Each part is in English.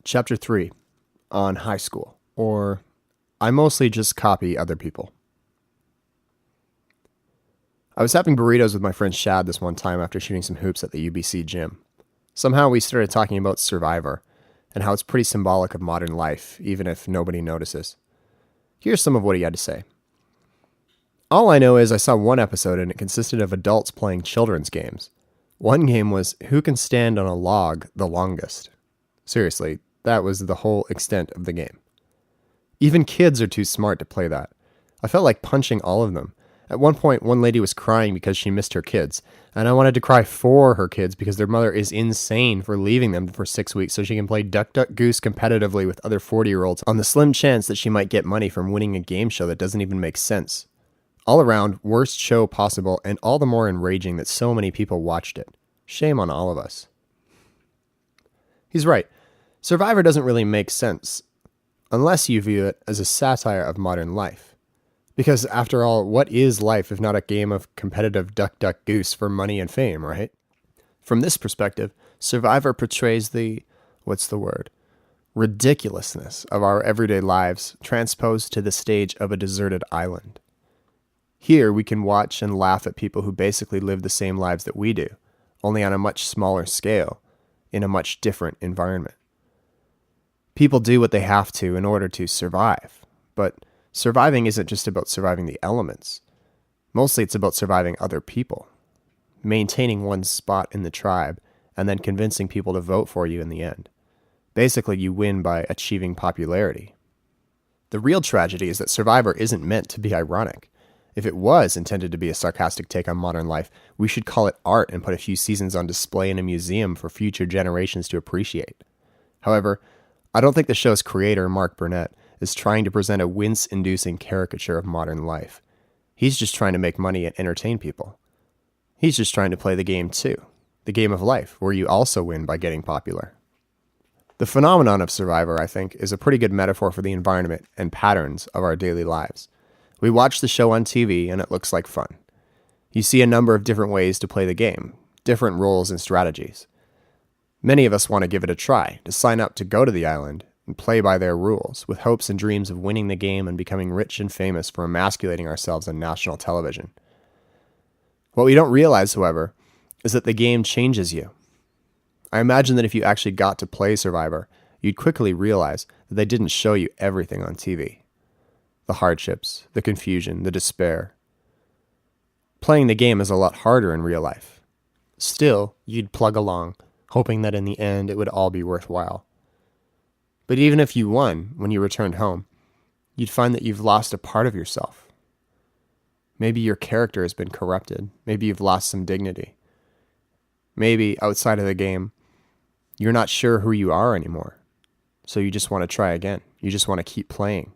Chapter 3 on high school, or I mostly just copy other people. I was having burritos with my friend Shad this one time after shooting some hoops at the UBC gym. Somehow we started talking about Survivor and how it's pretty symbolic of modern life, even if nobody notices. Here's some of what he had to say. All I know is I saw one episode and it consisted of adults playing children's games. One game was who can stand on a log the longest. Seriously, that was the whole extent of the game. Even kids are too smart to play that. I felt like punching all of them. At one point, one lady was crying because she missed her kids, and I wanted to cry for her kids because their mother is insane for leaving them for 6 weeks so she can play Duck Duck Goose competitively with other 40-year-olds on the slim chance that she might get money from winning a game show that doesn't even make sense. All around, worst show possible, and all the more enraging that so many people watched it. Shame on all of us. He's right. Survivor doesn't really make sense unless you view it as a satire of modern life. Because after all, what is life if not a game of competitive duck duck goose for money and fame, right? From this perspective, Survivor portrays the, ridiculousness of our everyday lives transposed to the stage of a deserted island. Here we can watch and laugh at people who basically live the same lives that we do, only on a much smaller scale, in a much different environment. People do what they have to in order to survive, but surviving isn't just about surviving the elements. Mostly it's about surviving other people, maintaining one's spot in the tribe, and then convincing people to vote for you in the end. Basically, you win by achieving popularity. The real tragedy is that Survivor isn't meant to be ironic. If it was intended to be a sarcastic take on modern life, we should call it art and put a few seasons on display in a museum for future generations to appreciate. However, I don't think the show's creator, Mark Burnett, is trying to present a wince-inducing caricature of modern life. He's just trying to make money and entertain people. He's just trying to play the game too, the game of life, where you also win by getting popular. The phenomenon of Survivor, I think, is a pretty good metaphor for the environment and patterns of our daily lives. We watch the show on TV and it looks like fun. You see a number of different ways to play the game, different roles and strategies. Many of us want to give it a try, to sign up to go to the island and play by their rules, with hopes and dreams of winning the game and becoming rich and famous for emasculating ourselves on national television. What we don't realize, however, is that the game changes you. I imagine that if you actually got to play Survivor, you'd quickly realize that they didn't show you everything on TV. The hardships, the confusion, the despair. Playing the game is a lot harder in real life. Still, you'd plug along, hoping that in the end it would all be worthwhile. But even if you won when you returned home, you'd find that you've lost a part of yourself. Maybe your character has been corrupted. Maybe you've lost some dignity. Maybe outside of the game, you're not sure who you are anymore. So you just want to try again. You just want to keep playing.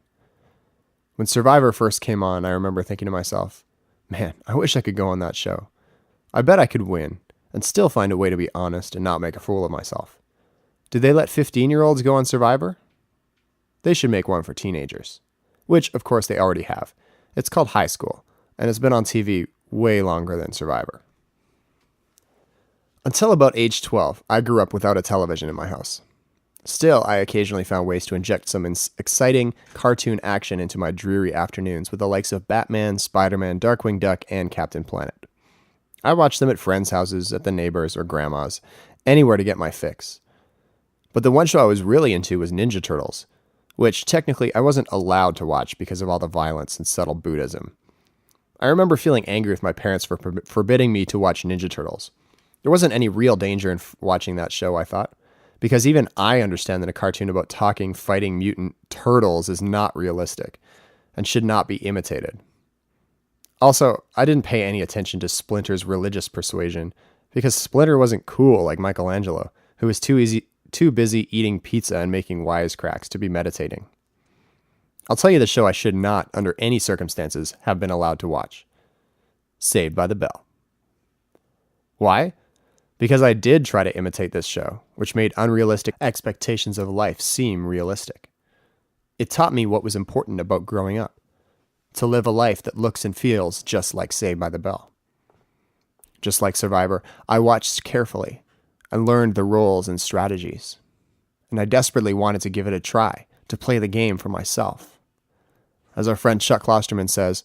When Survivor first came on, I remember thinking to myself, man, I wish I could go on that show. I bet I could win and still find a way to be honest and not make a fool of myself. Do they let 15-year-olds go on Survivor? They should make one for teenagers. Which, of course, they already have. It's called High School, and it's been on TV way longer than Survivor. Until about age 12, I grew up without a television in my house. Still, I occasionally found ways to inject some exciting cartoon action into my dreary afternoons with the likes of Batman, Spider-Man, Darkwing Duck, and Captain Planet. I watched them at friends' houses, at the neighbors' or grandma's, anywhere to get my fix. But the one show I was really into was Ninja Turtles, which technically I wasn't allowed to watch because of all the violence and subtle Buddhism. I remember feeling angry with my parents for forbidding me to watch Ninja Turtles. There wasn't any real danger in watching that show, I thought, because even I understand that a cartoon about talking, fighting mutant turtles is not realistic and should not be imitated. Also, I didn't pay any attention to Splinter's religious persuasion because Splinter wasn't cool like Michelangelo, who was too busy eating pizza and making wisecracks to be meditating. I'll tell you the show I should not, under any circumstances, have been allowed to watch. Saved by the Bell. Why? Because I did try to imitate this show, which made unrealistic expectations of life seem realistic. It taught me what was important about growing up. To live a life that looks and feels just like Saved by the Bell. Just like Survivor, I watched carefully and learned the roles and strategies. and I desperately wanted to give it a try, to play the game for myself. As our friend Chuck Klosterman says,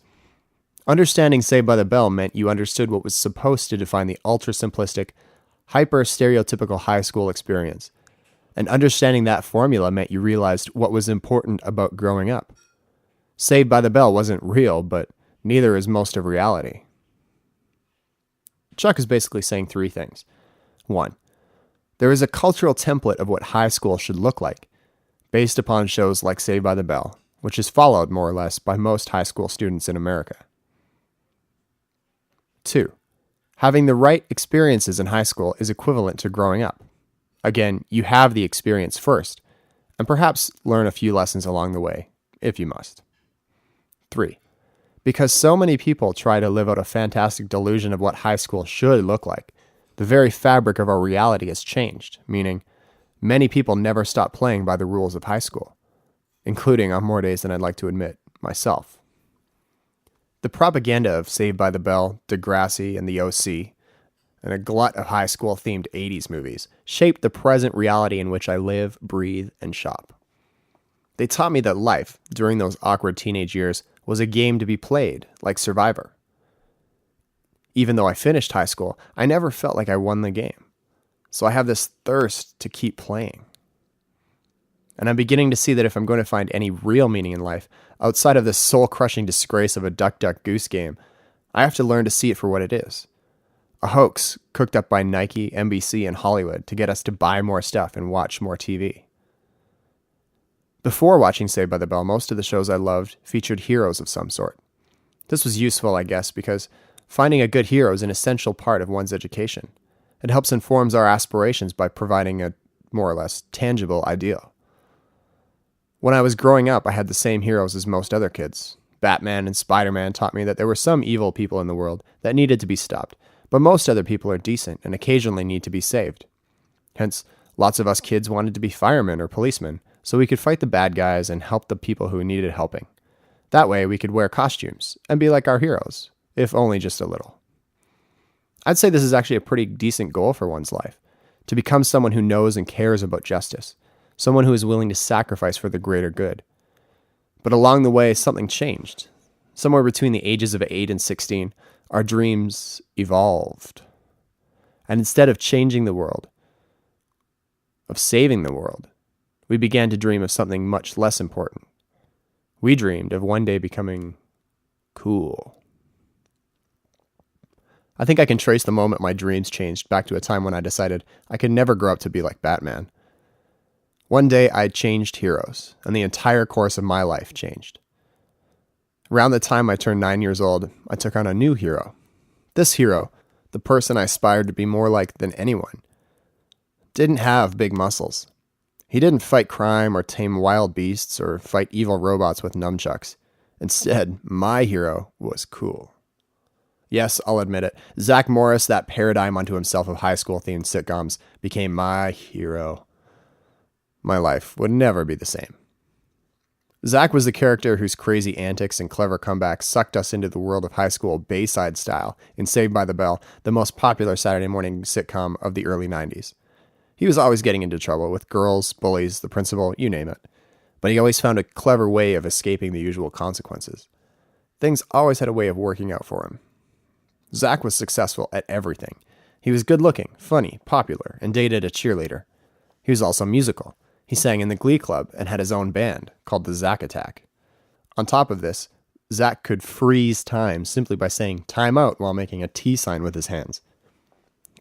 understanding Saved by the Bell meant you understood what was supposed to define the ultra-simplistic, hyper-stereotypical high school experience. And understanding that formula meant you realized what was important about growing up. Saved by the Bell wasn't real, but neither is most of reality. Chuck is basically saying three things. 1. There is a cultural template of what high school should look like, based upon shows like Saved by the Bell, which is followed more or less by most high school students in America. 2. Having the right experiences in high school is equivalent to growing up. Again, you have the experience first, and perhaps learn a few lessons along the way, if you must. 3. Because so many people try to live out a fantastic delusion of what high school should look like, the very fabric of our reality has changed, meaning many people never stop playing by the rules of high school, including, on more days than I'd like to admit, myself. The propaganda of Saved by the Bell, Degrassi, and the OC, and a glut of high school-themed 80s movies, shaped the present reality in which I live, breathe, and shop. They taught me that life, during those awkward teenage years, was a game to be played, like Survivor. Even though I finished high school, I never felt like I won the game. So I have this thirst to keep playing. And I'm beginning to see that if I'm going to find any real meaning in life, outside of this soul-crushing disgrace of a Duck Duck Goose game, I have to learn to see it for what it is. A hoax cooked up by Nike, NBC, and Hollywood to get us to buy more stuff and watch more TV. Before watching Saved by the Bell, most of the shows I loved featured heroes of some sort. This was useful, I guess, because finding a good hero is an essential part of one's education. It helps inform our aspirations by providing a more or less tangible ideal. When I was growing up, I had the same heroes as most other kids. Batman and Spider-Man taught me that there were some evil people in the world that needed to be stopped, but most other people are decent and occasionally need to be saved. Hence, lots of us kids wanted to be firemen or policemen, so we could fight the bad guys and help the people who needed helping. That way, we could wear costumes and be like our heroes, if only just a little. I'd say this is actually a pretty decent goal for one's life, to become someone who knows and cares about justice, someone who is willing to sacrifice for the greater good. But along the way, something changed. Somewhere between the ages of 8 and 16, our dreams evolved. And instead of changing the world, of saving the world, we began to dream of something much less important. We dreamed of one day becoming cool. I think I can trace the moment my dreams changed back to a time when I decided I could never grow up to be like Batman. One day I changed heroes, and the entire course of my life changed. Around the time I turned 9 years old, I took on a new hero. This hero, the person I aspired to be more like than anyone, didn't have big muscles. He didn't fight crime or tame wild beasts or fight evil robots with nunchucks. Instead, my hero was cool. Yes, I'll admit it. Zack Morris, that paradigm unto himself of high school-themed sitcoms, became my hero. My life would never be the same. Zack was the character whose crazy antics and clever comebacks sucked us into the world of high school Bayside style in Saved by the Bell, the most popular Saturday morning sitcom of the early 90s. He was always getting into trouble with girls, bullies, the principal, you name it. But he always found a clever way of escaping the usual consequences. Things always had a way of working out for him. Zack was successful at everything. He was good-looking, funny, popular, and dated a cheerleader. He was also musical. He sang in the Glee Club and had his own band, called the Zack Attack. On top of this, Zack could freeze time simply by saying "time out" while making a T sign with his hands.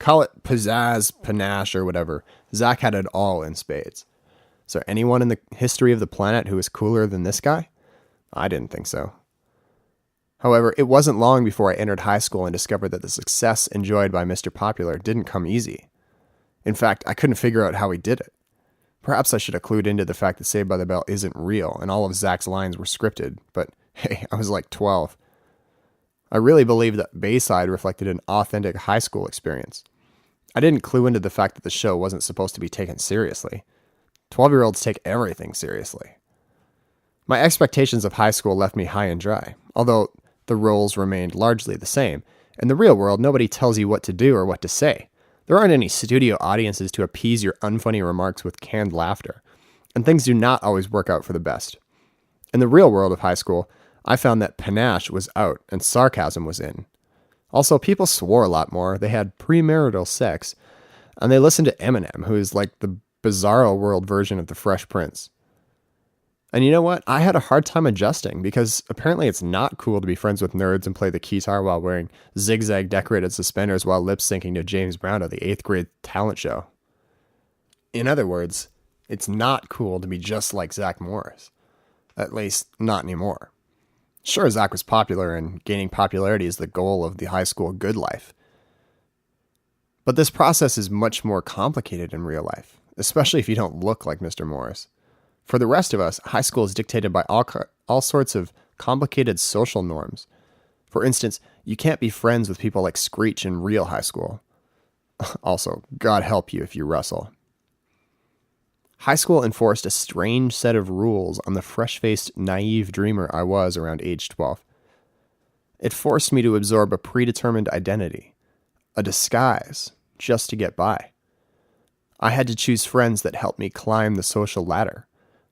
Call it pizzazz, panache, or whatever. Zack had it all in spades. Is there anyone in the history of the planet who is cooler than this guy? I didn't think so. However, it wasn't long before I entered high school and discovered that the success enjoyed by Mr. Popular didn't come easy. In fact, I couldn't figure out how he did it. Perhaps I should have clued into the fact that Saved by the Bell isn't real and all of Zack's lines were scripted, but hey, I was like 12. I really believed that Bayside reflected an authentic high school experience. I didn't clue into the fact that the show wasn't supposed to be taken seriously. 12-year-olds take everything seriously. My expectations of high school left me high and dry, although the roles remained largely the same. In the real world, nobody tells you what to do or what to say. There aren't any studio audiences to appease your unfunny remarks with canned laughter. and things do not always work out for the best. In the real world of high school, I found that panache was out and sarcasm was in. Also, people swore a lot more, they had premarital sex, and they listened to Eminem, who is like the bizarro world version of the Fresh Prince. And you know what? I had a hard time adjusting because apparently it's not cool to be friends with nerds and play the guitar while wearing zigzag decorated suspenders while lip syncing to James Brown at the 8th grade talent show. In other words, it's not cool to be just like Zack Morris. At least, not anymore. Sure, Zack was popular, and gaining popularity is the goal of the high school good life. But this process is much more complicated in real life, especially if you don't look like Mr. Morris. For the rest of us, high school is dictated by all sorts of complicated social norms. For instance, you can't be friends with people like Screech in real high school. Also, God help you if you wrestle. High school enforced a strange set of rules on the fresh-faced, naive dreamer I was around age 12. It forced me to absorb a predetermined identity, a disguise, just to get by. I had to choose friends that helped me climb the social ladder.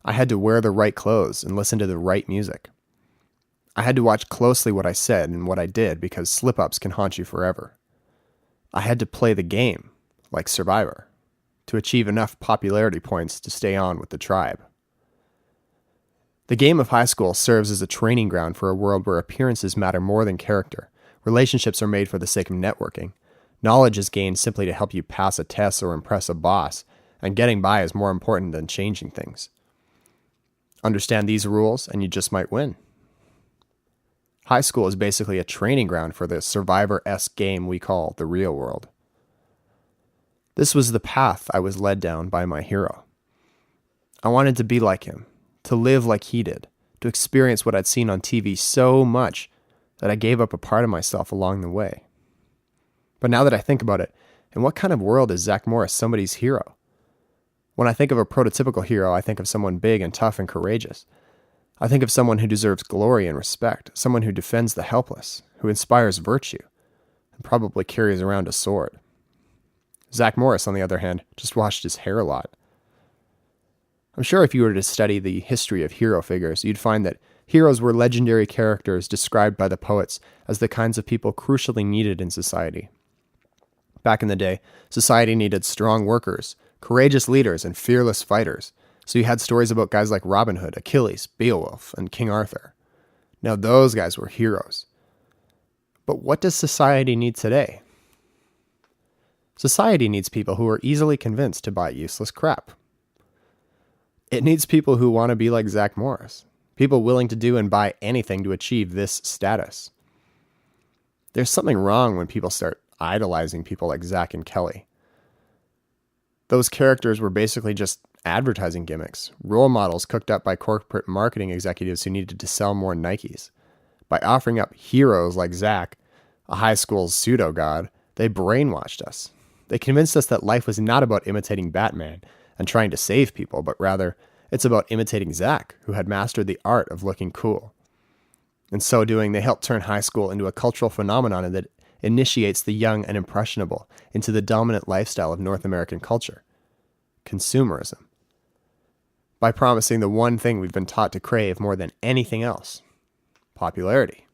I had to wear the right clothes and listen to the right music. I had to watch closely what I said and what I did because slip-ups can haunt you forever. I had to play the game, like Survivor, to achieve enough popularity points to stay on with the tribe. The game of high school serves as a training ground for a world where appearances matter more than character, relationships are made for the sake of networking, knowledge is gained simply to help you pass a test or impress a boss, and getting by is more important than changing things. Understand these rules and you just might win. High school is basically a training ground for the Survivor-esque game we call the real world. This was the path I was led down by my hero. I wanted to be like him, to live like he did, to experience what I'd seen on TV so much that I gave up a part of myself along the way. But now that I think about it, in what kind of world is Zack Morris somebody's hero? When I think of a prototypical hero, I think of someone big and tough and courageous. I think of someone who deserves glory and respect, someone who defends the helpless, who inspires virtue, and probably carries around a sword. Zack Morris, on the other hand, just washed his hair a lot. I'm sure if you were to study the history of hero figures, you'd find that heroes were legendary characters described by the poets as the kinds of people crucially needed in society. Back in the day, society needed strong workers, courageous leaders, and fearless fighters, so you had stories about guys like Robin Hood, Achilles, Beowulf, and King Arthur. Now those guys were heroes. But what does society need today? Society needs people who are easily convinced to buy useless crap. It needs people who want to be like Zack Morris, people willing to do and buy anything to achieve this status. There's something wrong when people start idolizing people like Zack and Kelly. Those characters were basically just advertising gimmicks, role models cooked up by corporate marketing executives who needed to sell more Nikes. By offering up heroes like Zack, a high school's pseudo-god, they brainwashed us. They convinced us that life was not about imitating Batman and trying to save people, but rather, it's about imitating Zack, who had mastered the art of looking cool. In so doing, they helped turn high school into a cultural phenomenon that initiates the young and impressionable into the dominant lifestyle of North American culture: consumerism. By promising the one thing we've been taught to crave more than anything else: popularity.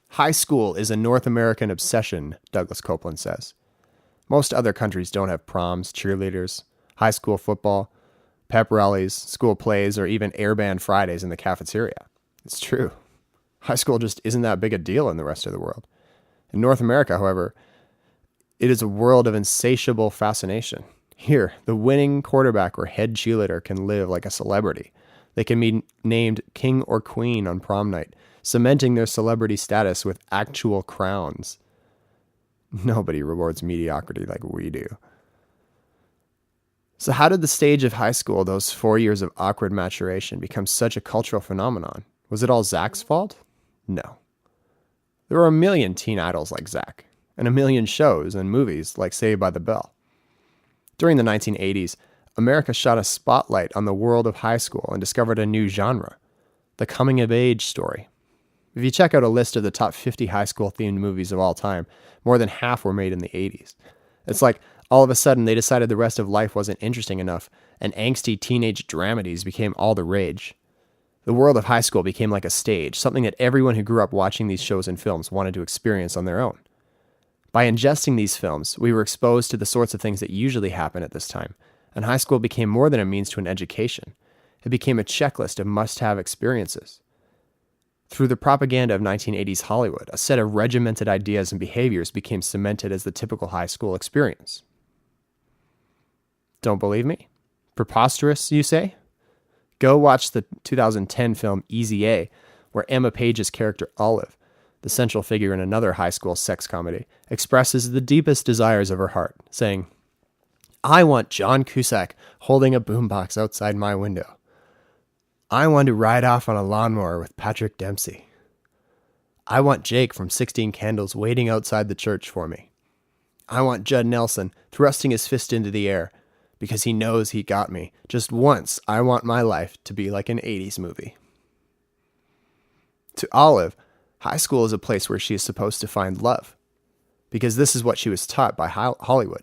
High school is a North American obsession, Douglas Copeland says. Most other countries don't have proms, cheerleaders, high school football, pep rallies, school plays, or even airband Fridays in the cafeteria. It's true. High school just isn't that big a deal in the rest of the world. In North America, however, it is a world of insatiable fascination. Here, the winning quarterback or head cheerleader can live like a celebrity. They can be named king or queen on prom night, cementing their celebrity status with actual crowns. Nobody rewards mediocrity like we do. So how did the stage of high school, those 4 years of awkward maturation, become such a cultural phenomenon? Was it all Zack's fault? No. There were a million teen idols like Zack, and a million shows and movies like Saved by the Bell. During the 1980s, America shot a spotlight on the world of high school and discovered a new genre, the coming-of-age story. If you check out a list of the top 50 high school-themed movies of all time, more than half were made in the 80s. It's like All of a sudden, they decided the rest of life wasn't interesting enough, and angsty teenage dramedies became all the rage. The world of high school became like a stage, something that everyone who grew up watching these shows and films wanted to experience on their own. By ingesting these films, we were exposed to the sorts of things that usually happen at this time, and high school became more than a means to an education. It became a checklist of must-have experiences. Through the propaganda of 1980s Hollywood, a set of regimented ideas and behaviors became cemented as the typical high school experience. Don't believe me? Preposterous, you say? Go watch the 2010 film Easy A, where Emma Page's character Olive, the central figure in another high school sex comedy, expresses the deepest desires of her heart, saying, "I want John Cusack holding a boombox outside my window. I want to ride off on a lawnmower with Patrick Dempsey. I want Jake from 16 Candles waiting outside the church for me. I want Judd Nelson thrusting his fist into the air because he knows he got me. Just once, I want my life to be like an 80s movie." To Olive, high school is a place where she is supposed to find love, because this is what she was taught by Hollywood.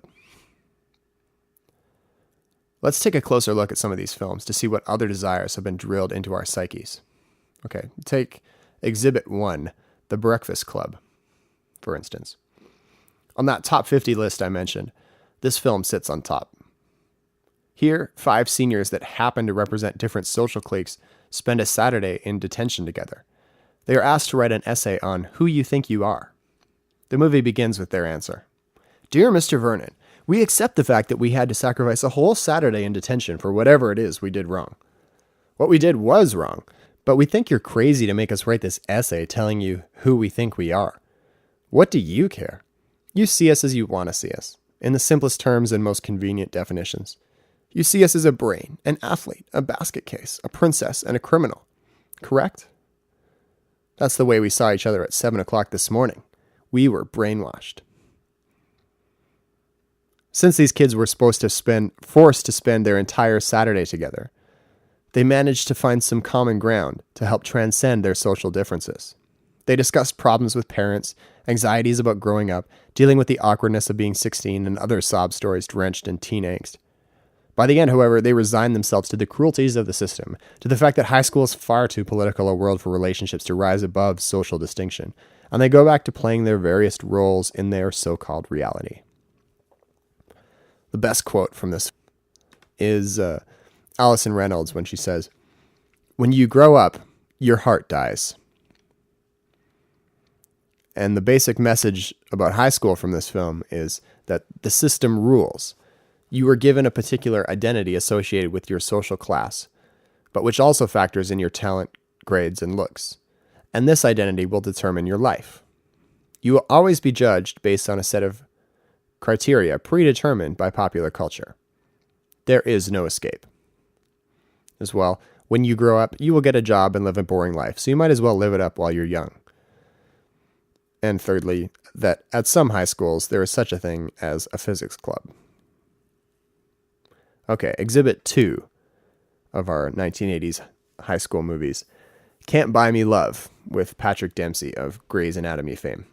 Let's take a closer look at some of these films to see what other desires have been drilled into our psyches. Okay, take Exhibit 1, The Breakfast Club, for instance. On that top 50 list I mentioned, this film sits on top. Here, 5 seniors that happen to represent different social cliques spend a Saturday in detention together. They are asked to write an essay on who you think you are. The movie begins with their answer. "Dear Mr. Vernon, we accept the fact that we had to sacrifice a whole Saturday in detention for whatever it is we did wrong. What we did was wrong, but we think you're crazy to make us write this essay telling you who we think we are. What do you care? You see us as you want to see us, in the simplest terms and most convenient definitions. You see us as a brain, an athlete, a basket case, a princess, and a criminal. Correct? That's the way we saw each other at 7 o'clock this morning. We were brainwashed." Since these kids were forced to spend their entire Saturday together, they managed to find some common ground to help transcend their social differences. They discussed problems with parents, anxieties about growing up, dealing with the awkwardness of being 16, and other sob stories drenched in teen angst. By the end, however, they resigned themselves to the cruelties of the system, to the fact that high school is far too political a world for relationships to rise above social distinction, and they go back to playing their various roles in their so-called reality. The best quote from this is Allison Reynolds when she says, "When you grow up, your heart dies." And the basic message about high school from this film is that the system rules. You are given a particular identity associated with your social class, but which also factors in your talent, grades, and looks. And this identity will determine your life. You will always be judged based on a set of criteria predetermined by popular culture. There is no escape. As well, when you grow up, you will get a job and live a boring life, so you might as well live it up while you're young. And thirdly, that at some high schools, there is such a thing as a physics club. Okay, Exhibit 2 of our 1980s high school movies, Cant Buy Me Love, with Patrick Dempsey of Grey's Anatomy fame.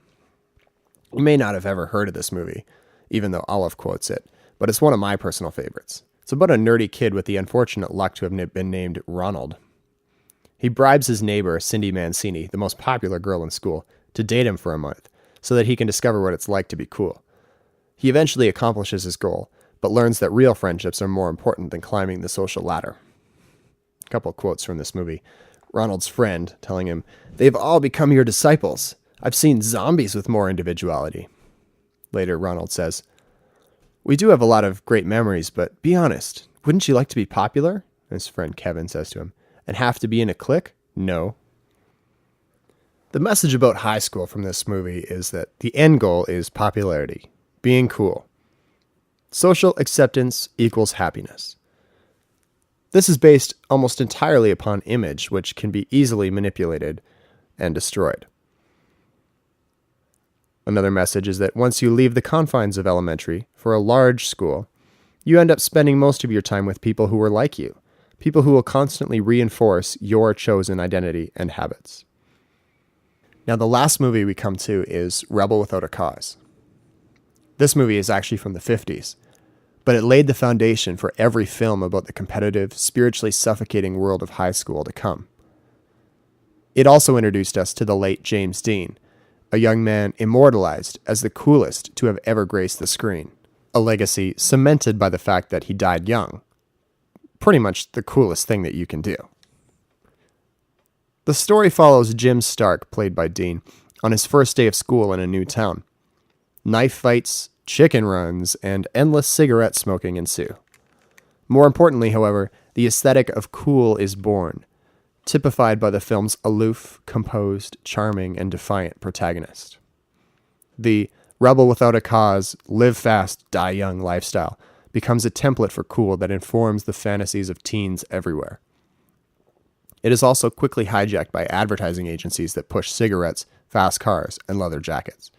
You may not have ever heard of this movie, even though Olive quotes it, but it's one of my personal favorites. It's about a nerdy kid with the unfortunate luck to have been named Ronald. He bribes his neighbor, Cindy Mancini, the most popular girl in school, to date him for a month, so that he can discover what it's like to be cool. He eventually accomplishes his goal, but learns that real friendships are more important than climbing the social ladder. A couple of quotes from this movie. Ronald's friend telling him, "They've all become your disciples. I've seen zombies with more individuality." Later, Ronald says, "We do have a lot of great memories, but be honest, wouldn't you like to be popular?" His friend Kevin says to him, "And have to be in a clique? No." The message about high school from this movie is that the end goal is popularity, being cool. Social acceptance equals happiness. This is based almost entirely upon image, which can be easily manipulated and destroyed. Another message is that once you leave the confines of elementary for a large school, you end up spending most of your time with people who are like you, people who will constantly reinforce your chosen identity and habits. Now, the last movie we come to is Rebel Without a Cause. This movie is actually from the 50s, but it laid the foundation for every film about the competitive, spiritually suffocating world of high school to come. It also introduced us to the late James Dean, a young man immortalized as the coolest to have ever graced the screen, a legacy cemented by the fact that he died young. Pretty much the coolest thing that you can do. The story follows Jim Stark, played by Dean, on his first day of school in a new town. Knife fights, chicken runs, and endless cigarette smoking ensue. More importantly, however, the aesthetic of cool is born, typified by the film's aloof, composed, charming, and defiant protagonist. The rebel without a cause, live fast, die young lifestyle becomes a template for cool that informs the fantasies of teens everywhere. It is also quickly hijacked by advertising agencies that push cigarettes, fast cars, and leather jackets.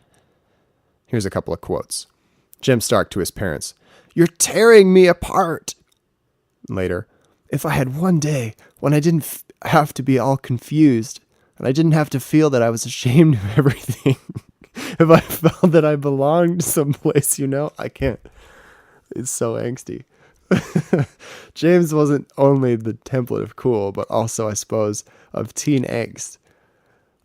Here's a couple of quotes. Jim Stark to his parents, "You're tearing me apart." Later, "If I had one day when I didn't have to be all confused, and I didn't have to feel that I was ashamed of everything, if I felt that I belonged someplace, I can't." It's so angsty. James wasn't only the template of cool, but also, I suppose, of teen angst.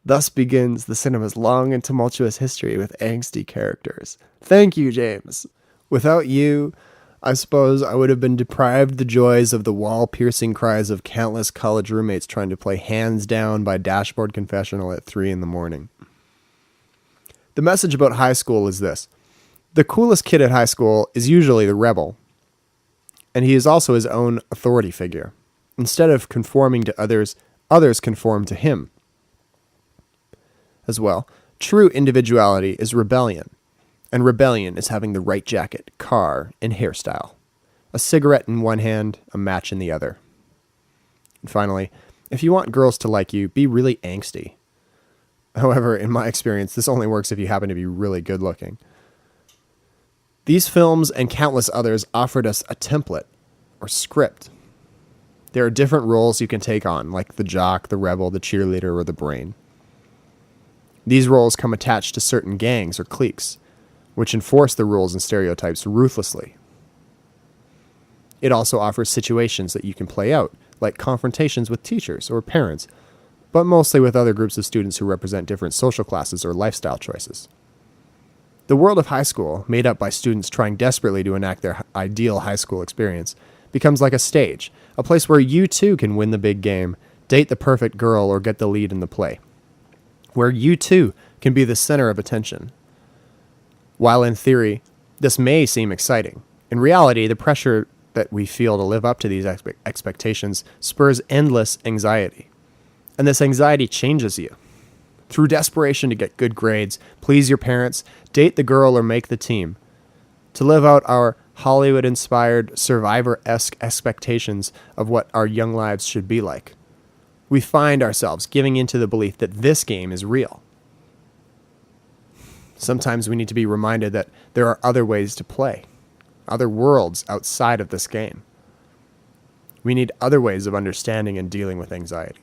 Thus begins the cinema's long and tumultuous history with angsty characters. Thank you, James. Without you, I suppose I would have been deprived the joys of the wall-piercing cries of countless college roommates trying to play Hands Down by Dashboard Confessional at 3 a.m. The message about high school is this. The coolest kid at high school is usually the rebel, and he is also his own authority figure. Instead of conforming to others, others conform to him. As well, true individuality is rebellion, and rebellion is having the right jacket, car, and hairstyle. A cigarette in one hand, a match in the other. And finally, if you want girls to like you, be really angsty. However, in my experience, this only works if you happen to be really good looking. These films and countless others offered us a template, or script. There are different roles you can take on, like the jock, the rebel, the cheerleader, or the brain. These roles come attached to certain gangs or cliques, which enforce the rules and stereotypes ruthlessly. It also offers situations that you can play out, like confrontations with teachers or parents, but mostly with other groups of students who represent different social classes or lifestyle choices. The world of high school, made up by students trying desperately to enact their ideal high school experience, becomes like a stage, a place where you too can win the big game, date the perfect girl, or get the lead in the play. Where you too can be the center of attention. While in theory, this may seem exciting, in reality, the pressure that we feel to live up to these expectations spurs endless anxiety. And this anxiety changes you. Through desperation to get good grades, please your parents, date the girl, or make the team. To live out our Hollywood-inspired, Survivor-esque expectations of what our young lives should be like. We find ourselves giving into the belief that this game is real. Sometimes we need to be reminded that there are other ways to play, other worlds outside of this game. We need other ways of understanding and dealing with anxiety.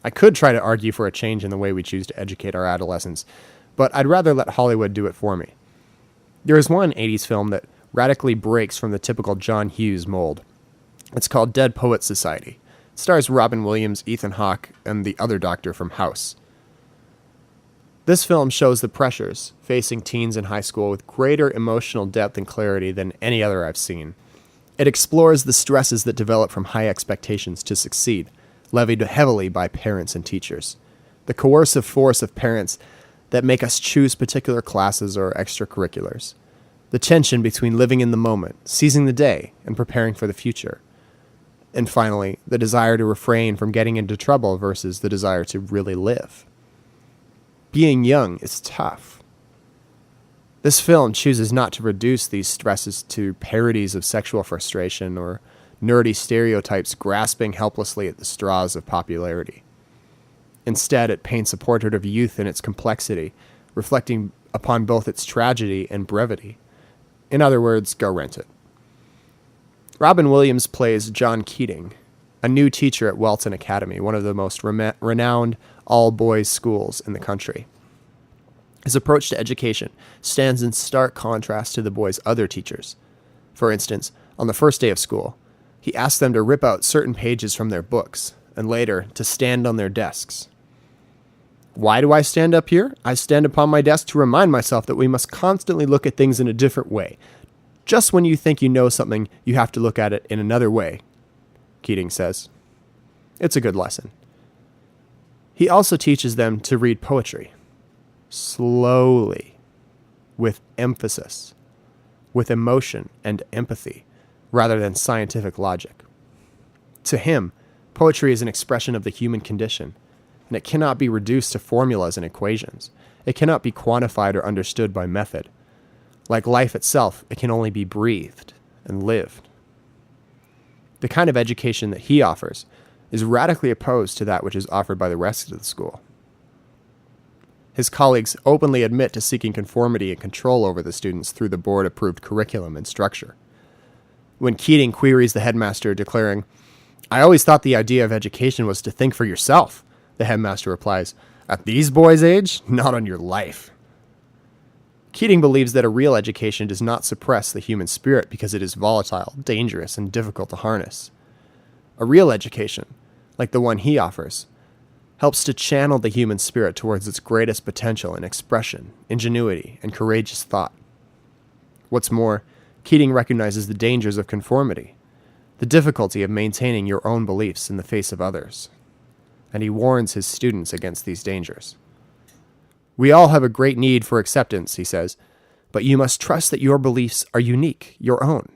I could try to argue for a change in the way we choose to educate our adolescents, but I'd rather let Hollywood do it for me. There is one 80s film that radically breaks from the typical John Hughes mold. It's called Dead Poets Society. It stars Robin Williams, Ethan Hawke, and the other doctor from House. This film shows the pressures facing teens in high school with greater emotional depth and clarity than any other I've seen. It explores the stresses that develop from high expectations to succeed, levied heavily by parents and teachers. The coercive force of parents that make us choose particular classes or extracurriculars. The tension between living in the moment, seizing the day, and preparing for the future. And finally, the desire to refrain from getting into trouble versus the desire to really live. Being young is tough. This film chooses not to reduce these stresses to parodies of sexual frustration or nerdy stereotypes grasping helplessly at the straws of popularity. Instead, it paints a portrait of youth in its complexity, reflecting upon both its tragedy and brevity. In other words, go rent it. Robin Williams plays John Keating, a new teacher at Welton Academy, one of the most renowned all-boys schools in the country. His approach to education stands in stark contrast to the boys' other teachers. For instance, on the first day of school, he asked them to rip out certain pages from their books, and later to stand on their desks. Why do I stand up here? I stand upon my desk to remind myself that we must constantly look at things in a different way. Just when you think you know something, you have to look at it in another way, Keating says. It's a good lesson. He also teaches them to read poetry. Slowly. With emphasis. With emotion and empathy, rather than scientific logic. To him, poetry is an expression of the human condition, and it cannot be reduced to formulas and equations. It cannot be quantified or understood by method. Like life itself, it can only be breathed and lived. The kind of education that he offers is radically opposed to that which is offered by the rest of the school. His colleagues openly admit to seeking conformity and control over the students through the board-approved curriculum and structure. When Keating queries the headmaster, declaring, "I always thought the idea of education was to think for yourself," the headmaster replies, "At these boys' age, not on your life." Keating believes that a real education does not suppress the human spirit because it is volatile, dangerous, and difficult to harness. A real education, like the one he offers, helps to channel the human spirit towards its greatest potential in expression, ingenuity, and courageous thought. What's more, Keating recognizes the dangers of conformity, the difficulty of maintaining your own beliefs in the face of others, and he warns his students against these dangers. "We all have a great need for acceptance," he says, "but you must trust that your beliefs are unique, your own,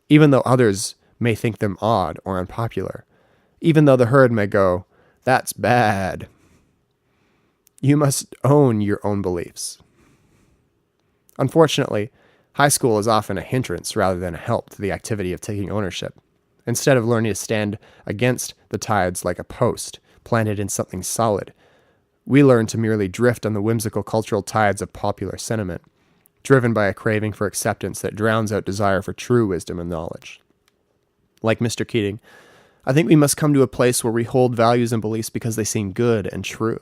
even though others may think them odd or unpopular, even though the herd may go, 'That's bad.' You must own your own beliefs." Unfortunately, high school is often a hindrance rather than a help to the activity of taking ownership. Instead of learning to stand against the tides like a post planted in something solid, we learn to merely drift on the whimsical cultural tides of popular sentiment, driven by a craving for acceptance that drowns out desire for true wisdom and knowledge. Like Mr. Keating, I think we must come to a place where we hold values and beliefs because they seem good and true,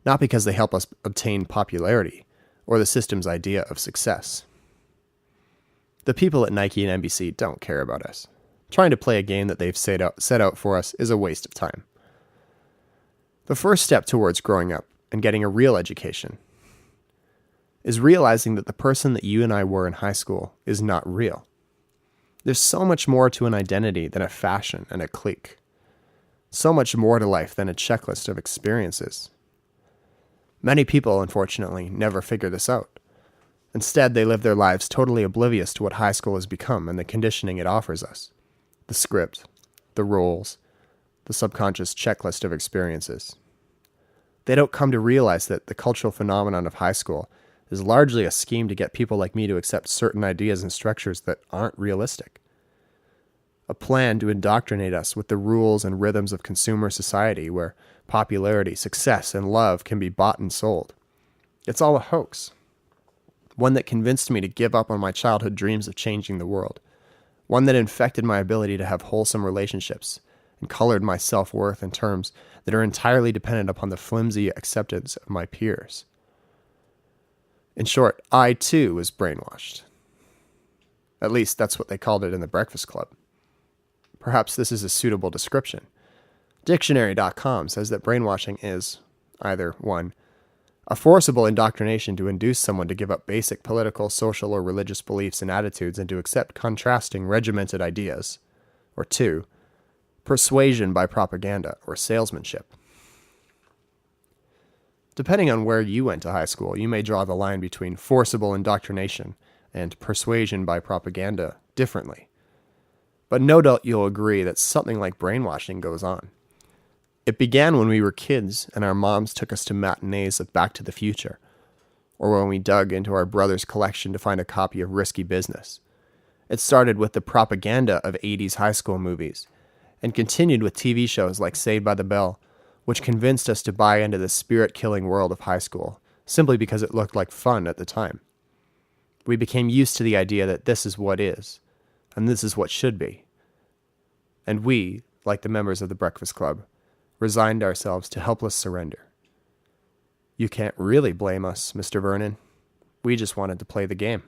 not because they help us obtain popularity or the system's idea of success. The people at Nike and NBC don't care about us. Trying to play a game that they've set out for us is a waste of time. The first step towards growing up and getting a real education is realizing that the person that you and I were in high school is not real. There's so much more to an identity than a fashion and a clique. So much more to life than a checklist of experiences. Many people, unfortunately, never figure this out. Instead, they live their lives totally oblivious to what high school has become and the conditioning it offers us. The script, the roles, the subconscious checklist of experiences. They don't come to realize that the cultural phenomenon of high school is largely a scheme to get people like me to accept certain ideas and structures that aren't realistic. A plan to indoctrinate us with the rules and rhythms of consumer society where popularity, success, and love can be bought and sold. It's all a hoax. One that convinced me to give up on my childhood dreams of changing the world. One that infected my ability to have wholesome relationships and colored my self-worth in terms that are entirely dependent upon the flimsy acceptance of my peers. In short, I too was brainwashed. At least that's what they called it in the Breakfast Club. Perhaps this is a suitable description. Dictionary.com says that brainwashing is either 1. A forcible indoctrination to induce someone to give up basic political, social, or religious beliefs and attitudes and to accept contrasting, regimented ideas. Or 2. Persuasion by propaganda or salesmanship. Depending on where you went to high school, you may draw the line between forcible indoctrination and persuasion by propaganda differently. But no doubt you'll agree that something like brainwashing goes on. It began when we were kids and our moms took us to matinees of Back to the Future, or when we dug into our brother's collection to find a copy of Risky Business. It started with the propaganda of 80s high school movies, and continued with TV shows like Saved by the Bell, which convinced us to buy into the spirit-killing world of high school, simply because it looked like fun at the time. We became used to the idea that this is what is, and this is what should be. And we, like the members of the Breakfast Club, resigned ourselves to helpless surrender. You can't really blame us, Mr. Vernon. We just wanted to play the game.